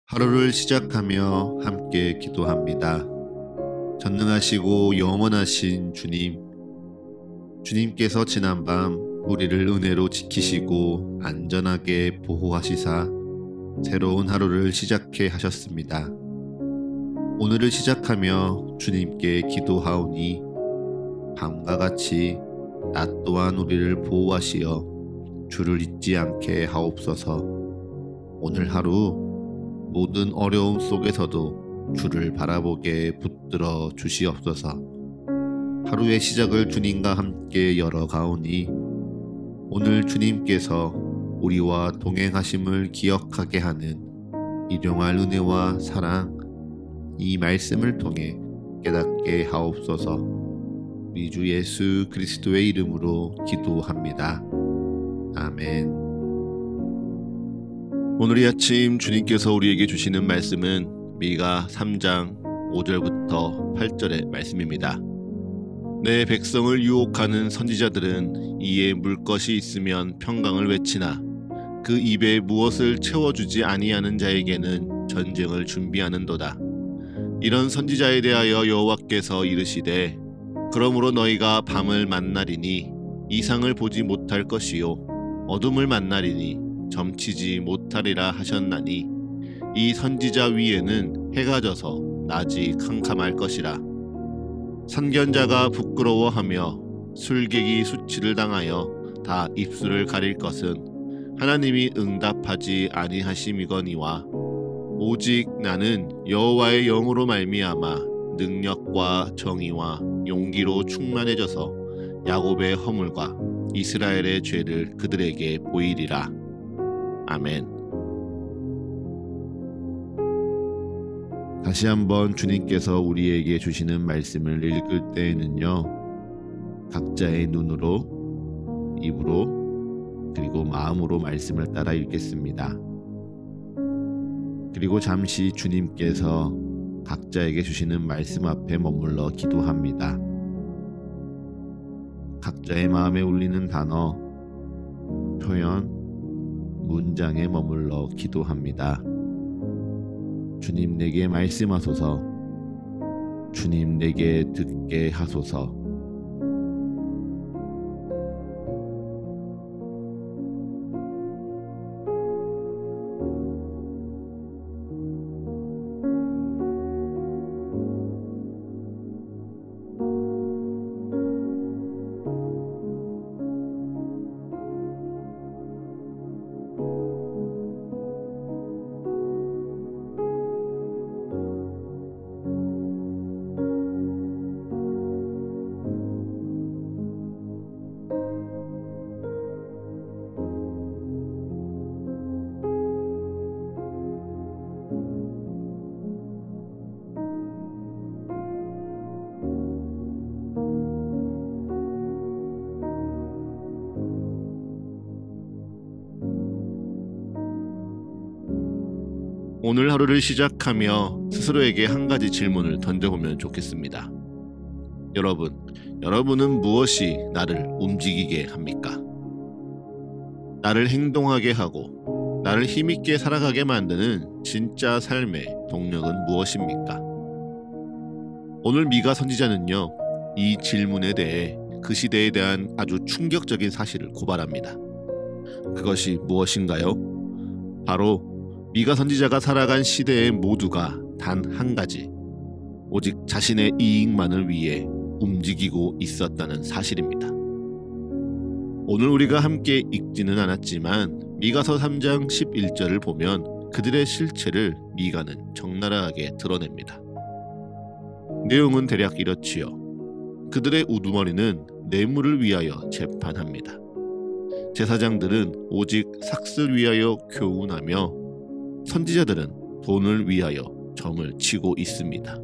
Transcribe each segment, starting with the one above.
하루를 시작하며 함께 기도합니다. 전능하시고 영원하신 주님, 주님께서 지난밤 우리를 은혜로 지키시고 안전하게 보호하시사 새로운 하루를 시작해 하셨습니다. 오늘을 시작하며 주님께 기도하오니 밤과 같이 낮 또한 우리를 보호하시어 주를 잊지 않게 하옵소서. 오늘 하루 모든 어려움 속에서도 주를 바라보게 붙들어 주시옵소서. 하루의 시작을 주님과 함께 열어가오니 오늘 주님께서 우리와 동행하심을 기억하게 하는 일용할 은혜와 사랑, 이 말씀을 통해 깨닫게 하옵소서. 우리 주 예수 그리스도의 이름으로 기도합니다. 아멘. 오늘 이 아침 주님께서 우리에게 주시는 말씀은 미가 3장 5절부터 8절의 말씀입니다. 내 백성을 유혹하는 선지자들은 이에 물 것이 있으면 평강을 외치나 그 입에 무엇을 채워주지 아니하는 자에게는 전쟁을 준비하는도다. 이런 선지자에 대하여 여호와께서 이르시되 그러므로 너희가 밤을 만나리니 이상을 보지 못할 것이요 어둠을 만나리니 점치지 못하리라 하셨나니 이 선지자 위에는 해가 져서 낮이 캄캄할 것이라. 선견자가 부끄러워하며 술객이 수치를 당하여 다 입술을 가릴 것은 하나님이 응답하지 아니하심이거니와 오직 나는 여호와의 영으로 말미암아 능력과 정의와 용기로 충만해져서 야곱의 허물과 이스라엘의 죄를 그들에게 보이리라. 아멘. 다시 한번 주님께서 우리에게 주시는 말씀을 읽을 때에는요, 각자의 눈으로, 입으로, 그리고 마음으로 말씀을 따라 읽겠습니다. 그리고 잠시 주님께서 각자에게 주시는 말씀 앞에 머물러 기도합니다. 각자의 마음에 울리는 단어, 표현, 문장에 머물러 기도합니다. 주님 내게 말씀하소서. 주님 내게 듣게 하소서. 오늘 하루를 시작하며 스스로에게 한 가지 질문을 던져보면 좋겠습니다. 여러분은 무엇이 나를 움직이게 합니까? 나를 행동하게 하고 나를 힘있게 살아가게 만드는 진짜 삶의 동력은 무엇입니까? 오늘 미가 선지자는요, 이 질문에 대해 그 시대에 대한 아주 충격적인 사실을 고발합니다. 그것이 무엇인가요? 바로 미가 선지자가 살아간 시대의 모두가 단 한 가지, 오직 자신의 이익만을 위해 움직이고 있었다는 사실입니다. 오늘 우리가 함께 읽지는 않았지만 미가서 3장 11절을 보면 그들의 실체를 미가는 적나라하게 드러냅니다. 내용은 대략 이렇지요. 그들의 우두머리는 뇌물을 위하여 재판합니다. 제사장들은 오직 삭슬 위하여 교훈하며 선지자들은 돈을 위하여 점을 치고 있습니다.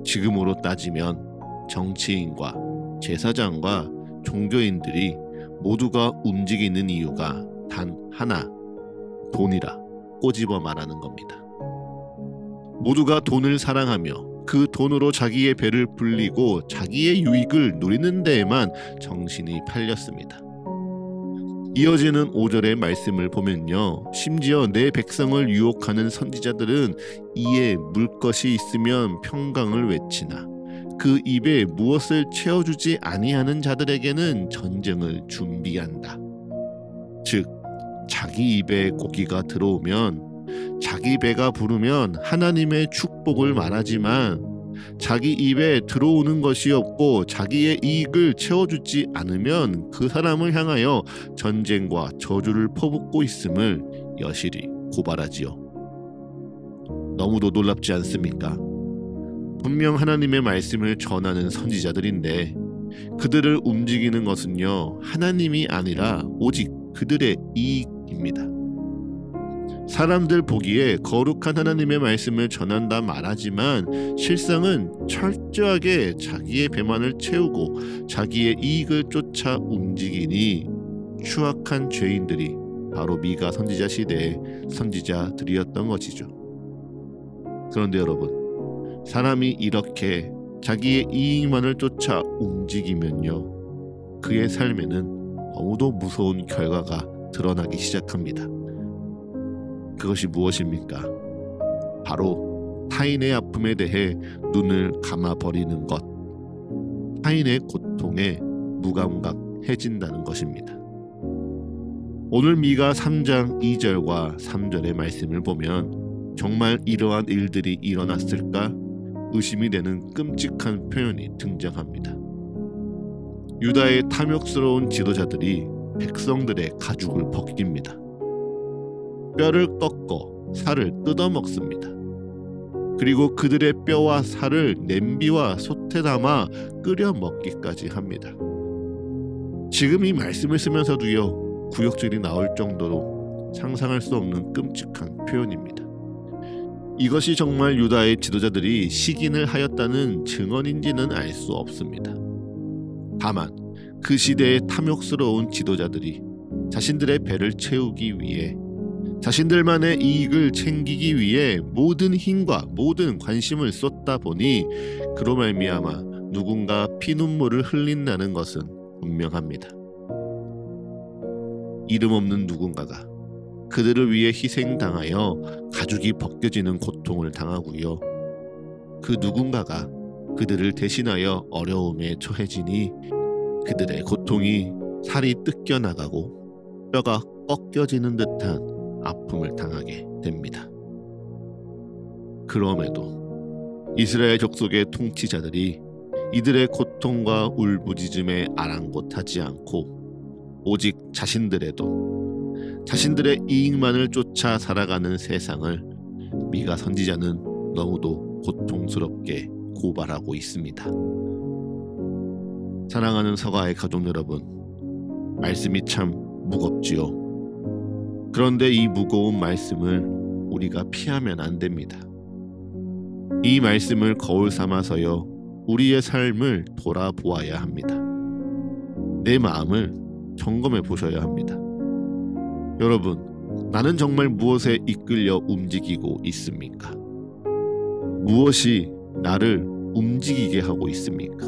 지금으로 따지면 정치인과 제사장과 종교인들이 모두가 움직이는 이유가 단 하나, 돈이라 꼬집어 말하는 겁니다. 모두가 돈을 사랑하며 그 돈으로 자기의 배를 불리고 자기의 유익을 누리는 데에만 정신이 팔렸습니다. 이어지는 5절의 말씀을 보면요, 심지어 내 백성을 유혹하는 선지자들은 이에 물 것이 있으면 평강을 외치나 그 입에 무엇을 채워주지 아니하는 자들에게는 전쟁을 준비한다. 즉 자기 입에 고기가 들어오면, 자기 배가 부르면 하나님의 축복을 말하지만 자기 입에 들어오는 것이 없고 자기의 이익을 채워주지 않으면 그 사람을 향하여 전쟁과 저주를 퍼붓고 있음을 여실히 고발하지요. 너무도 놀랍지 않습니까? 분명 하나님의 말씀을 전하는 선지자들인데 그들을 움직이는 것은요, 하나님이 아니라 오직 그들의 이익입니다. 사람들 보기에 거룩한 하나님의 말씀을 전한다 말하지만 실상은 철저하게 자기의 배만을 채우고 자기의 이익을 쫓아 움직이니 추악한 죄인들이 바로 미가 선지자 시대의 선지자들이었던 것이죠. 그런데 여러분, 사람이 이렇게 자기의 이익만을 쫓아 움직이면요, 그의 삶에는 너무도 무서운 결과가 드러나기 시작합니다. 그것이 무엇입니까? 바로 타인의 아픔에 대해 눈을 감아버리는 것, 타인의 고통에 무감각해진다는 것입니다. 오늘 미가 3장 2절과 3절의 말씀을 보면 정말 이러한 일들이 일어났을까 의심이 되는 끔찍한 표현이 등장합니다. 유다의 탐욕스러운 지도자들이 백성들의 가죽을 벗깁니다. 뼈를 꺾어 살을 뜯어먹습니다. 그리고 그들의 뼈와 살을 냄비와 솥에 담아 끓여 먹기까지 합니다. 지금 이 말씀을 쓰면서도요, 구역질이 나올 정도로 상상할 수 없는 끔찍한 표현입니다. 이것이 정말 유다의 지도자들이 시긴을 하였다는 증언인지는 알 수 없습니다. 다만 그 시대의 탐욕스러운 지도자들이 자신들의 배를 채우기 위해, 자신들만의 이익을 챙기기 위해 모든 힘과 모든 관심을 쏟다 보니 그로 말미암아 누군가 피눈물을 흘린다는 것은 분명합니다. 이름 없는 누군가가 그들을 위해 희생당하여 가죽이 벗겨지는 고통을 당하고요, 그 누군가가 그들을 대신하여 어려움에 처해지니 그들의 고통이 살이 뜯겨나가고 뼈가 꺾여지는 듯한 아픔을 당하게 됩니다. 그럼에도 이스라엘 족속의 통치자들이 이들의 고통과 울부짖음에 아랑곳하지 않고 오직 자신들의 이익만을 쫓아 살아가는 세상을 미가 선지자는 너무도 고통스럽게 고발하고 있습니다. 사랑하는 서가의 가족 여러분, 말씀이 참 무겁지요. 그런데 이 무거운 말씀을 우리가 피하면 안 됩니다. 이 말씀을 거울 삼아서요, 우리의 삶을 돌아보아야 합니다. 내 마음을 점검해 보셔야 합니다. 여러분, 나는 정말 무엇에 이끌려 움직이고 있습니까? 무엇이 나를 움직이게 하고 있습니까?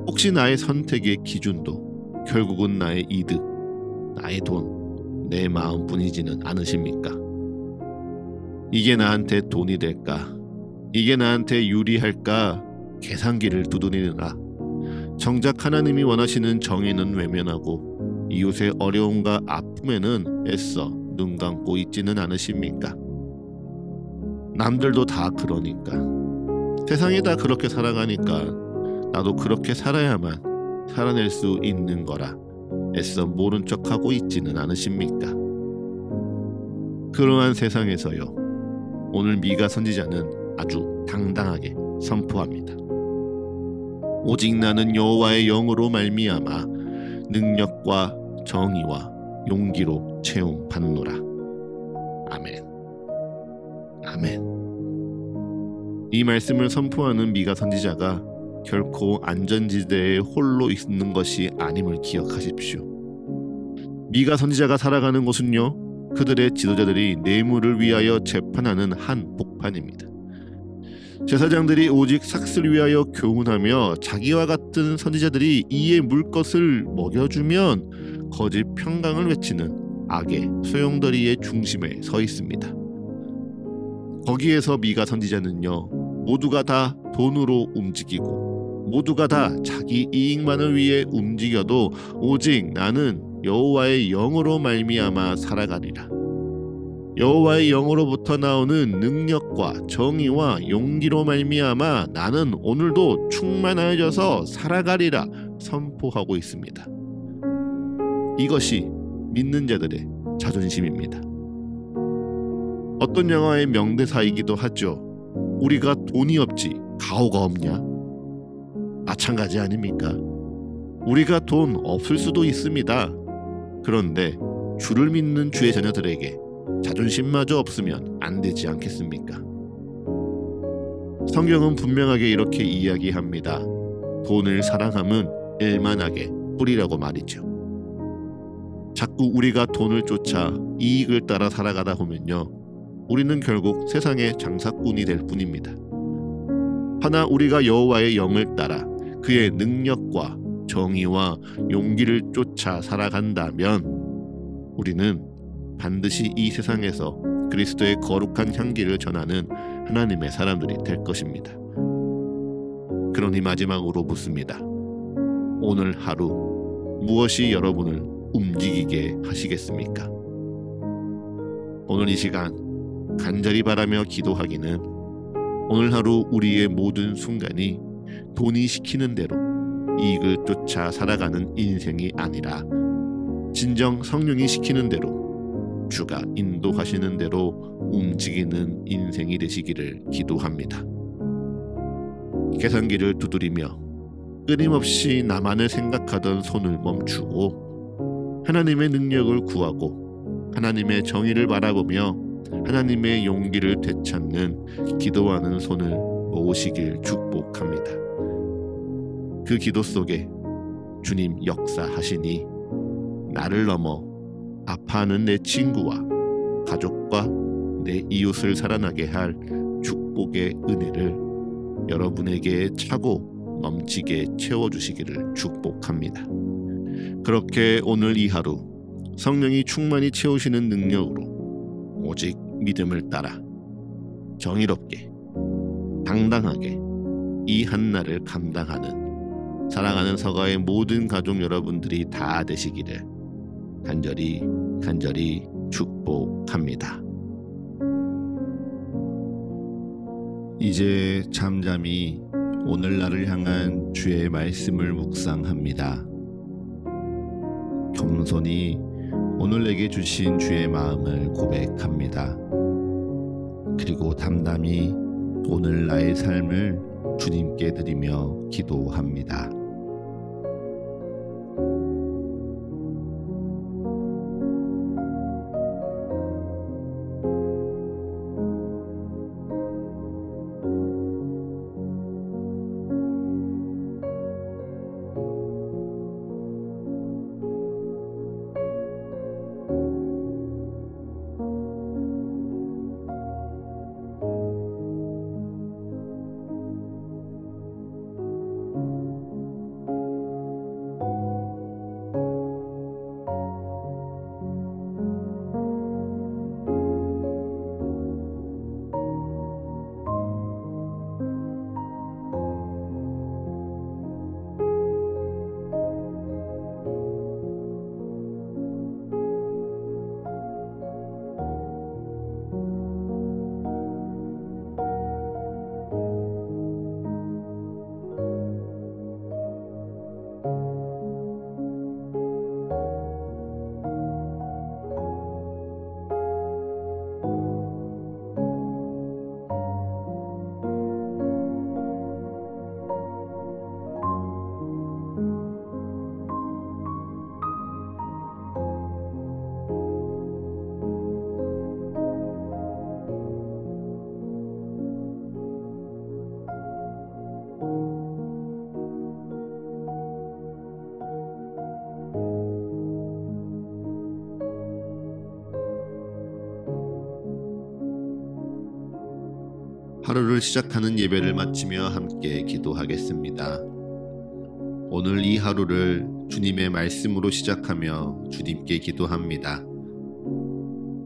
혹시 나의 선택의 기준도 결국은 나의 이득, 나의 돈, 내 마음뿐이지는 않으십니까? 이게 나한테 돈이 될까? 이게 나한테 유리할까? 계산기를 두드리느라 정작 하나님이 원하시는 정의는 외면하고 이웃의 어려움과 아픔에는 애써 눈 감고 있지는 않으십니까? 남들도 다 그러니까, 세상이 다 그렇게 살아가니까 나도 그렇게 살아야만 살아낼 수 있는 거라 애써 모른 척하고 있지는 않으십니까? 그러한 세상에서요, 오늘 미가 선지자는 아주 당당하게 선포합니다. 오직 나는 여호와의 영으로 말미암아 능력과 정의와 용기로 채움받노라. 아멘. 아멘. 이 말씀을 선포하는 미가 선지자가 결코 안전지대에 홀로 있는 것이 아님을 기억하십시오. 미가 선지자가 살아가는 곳은요, 그들의 지도자들이 뇌물을 위하여 재판하는 한 복판입니다. 제사장들이 오직 삭슬 위하여 교훈하며 자기와 같은 선지자들이 이에 물 것을 먹여주면 거짓 평강을 외치는 악의 소용돌이의 중심에 서 있습니다. 거기에서 미가 선지자는요, 모두가 다 돈으로 움직이고 모두가 다 자기 이익만을 위해 움직여도 오직 나는 여호와의 영으로 말미암아 살아가리라. 여호와의 영으로부터 나오는 능력과 정의와 용기로 말미암아 나는 오늘도 충만하여져서 살아가리라 선포하고 있습니다. 이것이 믿는 자들의 자존심입니다. 어떤 영화의 명대사이기도 하죠. 우리가 돈이 없지 가오가 없냐? 마찬가지 아닙니까? 우리가 돈 없을 수도 있습니다. 그런데 주를 믿는 주의 자녀들에게 자존심마저 없으면 안 되지 않겠습니까? 성경은 분명하게 이렇게 이야기합니다. 돈을 사랑함은 일만하게 뿌리라고 말이죠. 자꾸 우리가 돈을 쫓아 이익을 따라 살아가다 보면요, 우리는 결국 세상의 장사꾼이 될 뿐입니다. 하나 우리가 여호와의 영을 따라 그의 능력과 정의와 용기를 쫓아 살아간다면 우리는 반드시 이 세상에서 그리스도의 거룩한 향기를 전하는 하나님의 사람들이 될 것입니다. 그러니 마지막으로 묻습니다. 오늘 하루 무엇이 여러분을 움직이게 하시겠습니까? 오늘 이 시간 간절히 바라며 기도하기는 오늘 하루 우리의 모든 순간이 돈이 시키는 대로 이익을 쫓아 살아가는 인생이 아니라 진정 성령이 시키는 대로 주가 인도하시는 대로 움직이는 인생이 되시기를 기도합니다. 계산기를 두드리며 끊임없이 나만을 생각하던 손을 멈추고 하나님의 능력을 구하고 하나님의 정의를 바라보며 하나님의 용기를 되찾는 기도하는 손을 모으시길 축복합니다. 그 기도 속에 주님 역사하시니 나를 넘어 아파하는 내 친구와 가족과 내 이웃을 살아나게 할 축복의 은혜를 여러분에게 차고 넘치게 채워주시기를 축복합니다. 그렇게 오늘 이 하루 성령이 충만히 채우시는 능력으로 오직 믿음을 따라 정의롭게 당당하게 이 한날을 감당하는 사랑하는 서가의 모든 가족 여러분들이 다 되시기를 간절히 축복합니다. 이제 잠잠히 오늘날을 향한 주의 말씀을 묵상합니다. 겸손히 오늘 내게 주신 주의 마음을 고백합니다. 그리고 담담히 오늘 나의 삶을 주님께 드리며 기도합니다. 하루를 시작하는 예배를 마치며 함께 기도하겠습니다. 오늘 이 하루를 주님의 말씀으로 시작하며 주님께 기도합니다.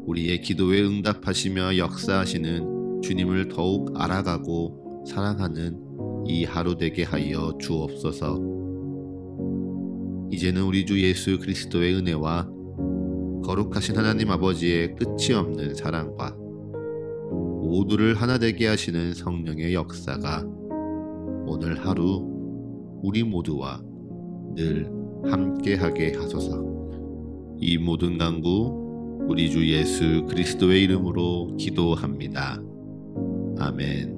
우리의 기도에 응답하시며 역사하시는 주님을 더욱 알아가고 사랑하는 이 하루 되게 하여 주옵소서. 이제는 우리 주 예수 그리스도의 은혜와 거룩하신 하나님 아버지의 끝이 없는 사랑과 모두를 하나 되게 하시는 성령의 역사가 오늘 하루 우리 모두와 늘 함께하게 하소서. 이 모든 간구 우리 주 예수 그리스도의 이름으로 기도합니다. 아멘.